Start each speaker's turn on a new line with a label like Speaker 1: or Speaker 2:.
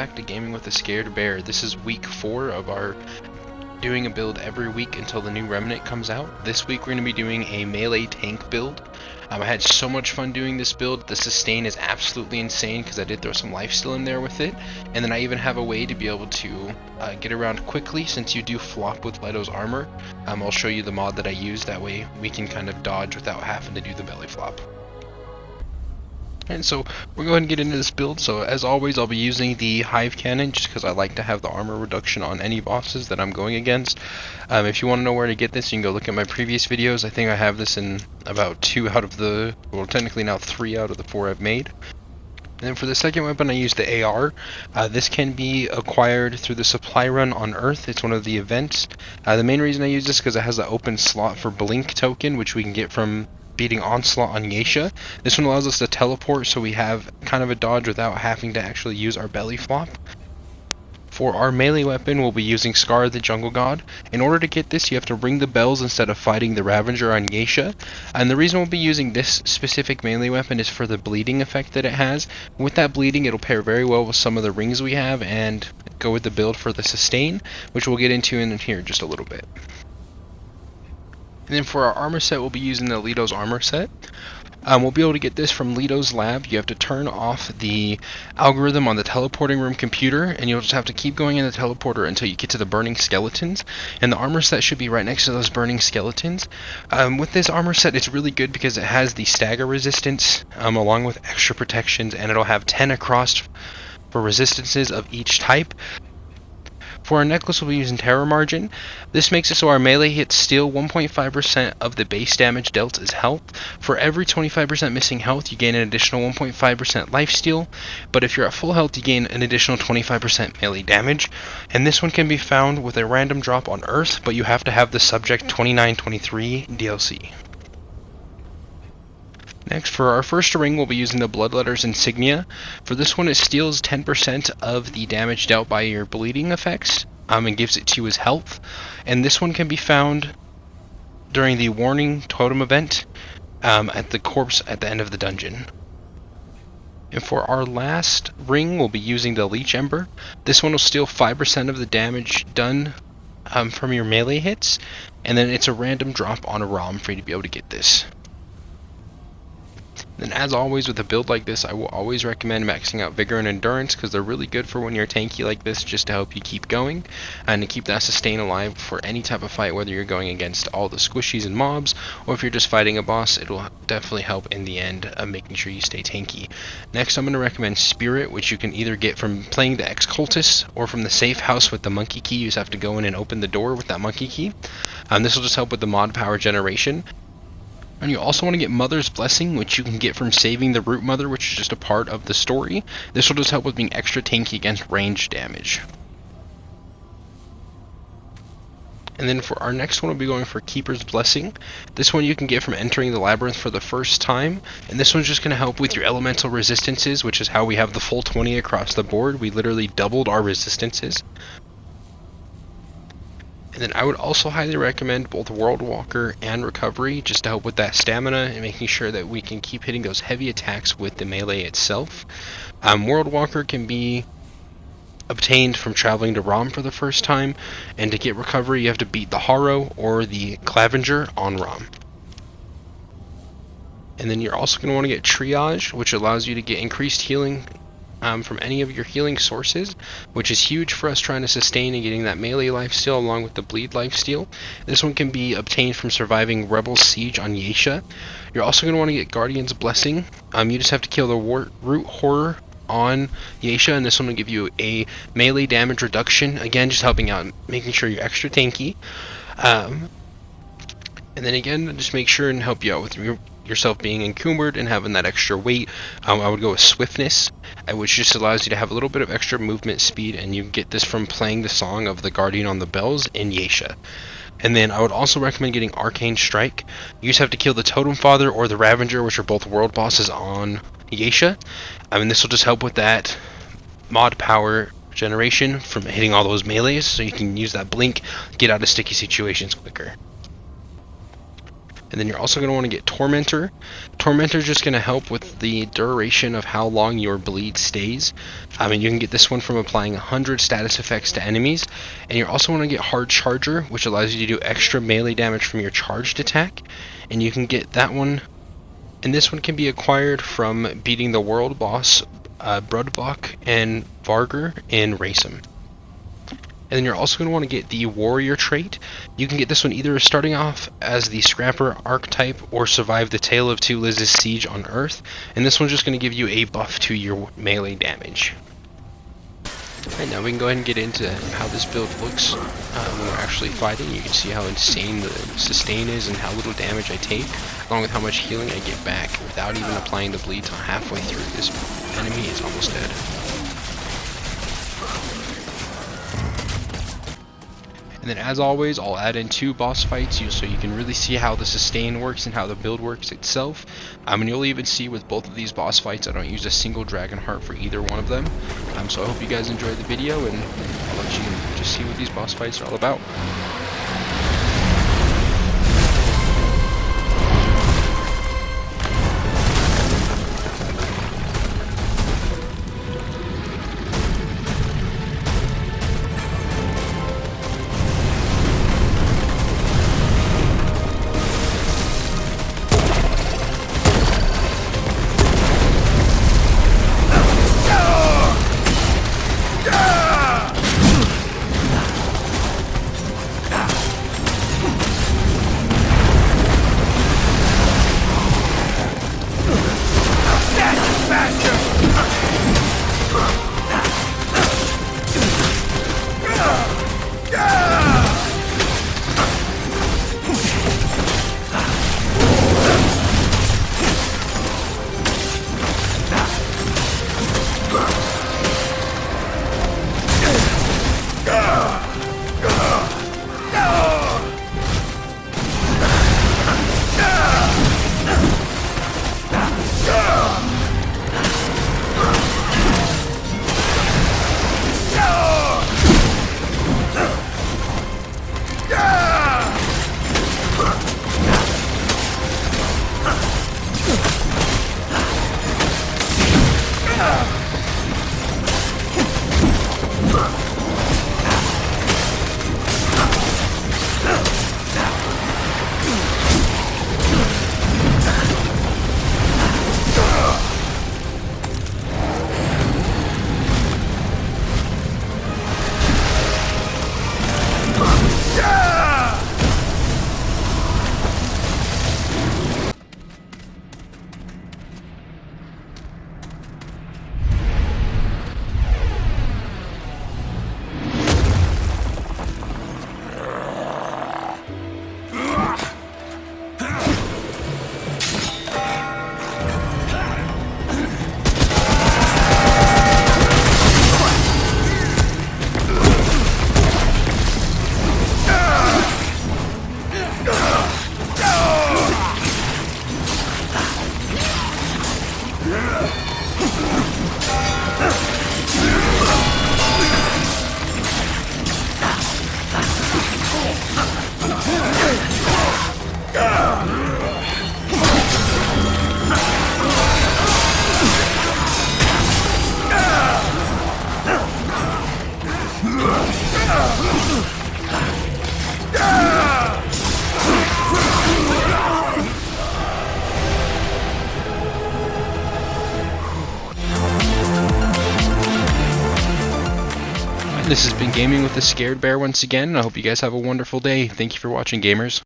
Speaker 1: back to Gaming with a Scared Bear. This is week 4 of our doing a build every week until the new Remnant comes out. This week we're going to be doing a melee tank build. I had so much fun doing this build. The sustain is absolutely insane because I did throw some lifesteal in there with it. And then I even have a way to be able to get around quickly since you do flop with Leto's armor. I'll show you the mod that I use, that way we can kind of dodge without having to do the belly flop. And so we'll go ahead and get into this build. So as always, I'll be using the Hive Cannon just because I like to have the armor reduction on any bosses that I'm going against. If you want to know where to get this, you can go look at my previous videos. I think I have this in about 2 out of the, well, technically now 3 out of the 4 I've made. And then for the second weapon, I use the AR. This can be acquired through the supply run on Earth. It's one of the events. The main reason I use this is because it has an open slot for Blink token, which we can get from beating Onslaught on Yesha. This one allows us to teleport, so we have kind of a dodge without having to actually use our belly flop. For our melee weapon, we'll be using Scar the Jungle God. In order to get this, you have to ring the bells instead of fighting the Ravager on Yesha. And the reason we'll be using this specific melee weapon is for the bleeding effect that it has. With that bleeding, it'll pair very well with some of the rings we have and go with the build for the sustain, which we'll get into in here just a little bit. And then for our armor set, we'll be using the Leto's armor set. We'll be able to get this from Leto's lab. You have to turn off the algorithm on the teleporting room computer, and you'll just have to keep going in the teleporter until you get to the burning skeletons. And the armor set should be right next to those burning skeletons. With this armor set, it's really good because it has the stagger resistance along with extra protections, and it'll have 10 across for resistances of each type. For our necklace, we'll be using Terror Margin. This makes it so our melee hits steal 1.5% of the base damage dealt as health. For every 25% missing health, you gain an additional 1.5% lifesteal, but if you're at full health, you gain an additional 25% melee damage. And this one can be found with a random drop on Earth, but you have to have the Subject 2923 DLC. Next, for our first ring, we'll be using the Bloodletter's Insignia. For this one, it steals 10% of the damage dealt by your bleeding effects, and gives it to you as health. And this one can be found during the Warning Totem event at the corpse at the end of the dungeon. And for our last ring, we'll be using the Leech Ember. This one will steal 5% of the damage done from your melee hits, and then it's a random drop on a ROM for you to be able to get this. And as always with a build like this, I will always recommend maxing out Vigor and Endurance because they're really good for when you're tanky like this, just to help you keep going and to keep that sustain alive for any type of fight, whether you're going against all the squishies and mobs or if you're just fighting a boss. It'll definitely help in the end of making sure you stay tanky. Next, I'm going to recommend Spirit, which you can either get from playing the Ex-Cultist or from the safe house with the monkey key. You just have to go in and open the door with that monkey key. This will just help with the mod power generation. And you also want to get Mother's Blessing, which you can get from saving the Root Mother, which is just a part of the story. This will just help with being extra tanky against ranged damage. And then for our next one, we'll be going for Keeper's Blessing. This one you can get from entering the labyrinth for the first time. And this one's just going to help with your elemental resistances, which is how we have the full 20 across the board. We literally doubled our resistances. And then I would also highly recommend both World Walker and Recovery just to help with that stamina and making sure that we can keep hitting those heavy attacks with the melee itself. World Walker can be obtained from traveling to Rom for the first time, and to get Recovery you have to beat the Harrow or the Clavenger on Rom. And then you're also going to want to get Triage, which allows you to get increased healing from any of your healing sources, which is huge for us trying to sustain and getting that melee lifesteal along with the bleed lifesteal. This one can be obtained from surviving Rebel's Siege on Yesha. You're also going to want to get Guardian's Blessing. You just have to kill the Root Horror on Yesha, and this one will give you a melee damage reduction, again just helping out, making sure you're extra tanky. And then again, just make sure and help you out with yourself being encumbered and having that extra weight. I would go with Swiftness, which just allows you to have a little bit of extra movement speed, and you get this from playing the song of the Guardian on the Bells in Yesha. And then I would also recommend getting Arcane Strike. You just have to kill the Totem Father or the Ravager, which are both world bosses on Yesha. This will just help with that mod power generation from hitting all those melees, so you can use that blink, get out of sticky situations quicker. And then you're also going to want to get Tormentor. Tormentor is just going to help with the duration of how long your bleed stays. And you can get this one from applying 100 status effects to enemies. And you also want to get Hard Charger, which allows you to do extra melee damage from your charged attack. And you can get that one, and this one can be acquired from beating the world boss Brudbach and Vargr in Racem. And then you're also going to want to get the Warrior trait. You can get this one either starting off as the Scrapper archetype or survive the Tale of Two Liz's siege on Earth. And this one's just going to give you a buff to your melee damage. Alright, now we can go ahead and get into how this build looks when we're actually fighting. You can see how insane the sustain is and how little damage I take, along with how much healing I get back without even applying the bleed till halfway through. This enemy is almost dead. And then as always, I'll add in 2 boss fights so you can really see how the sustain works and how the build works itself. And you'll even see with both of these boss fights, I don't use a single dragon heart for either one of them. So I hope you guys enjoyed the video, and I'll let you just see what these boss fights are all about. This has been Gaming with the Scared Bear once again. I hope you guys have a wonderful day. Thank you for watching, gamers.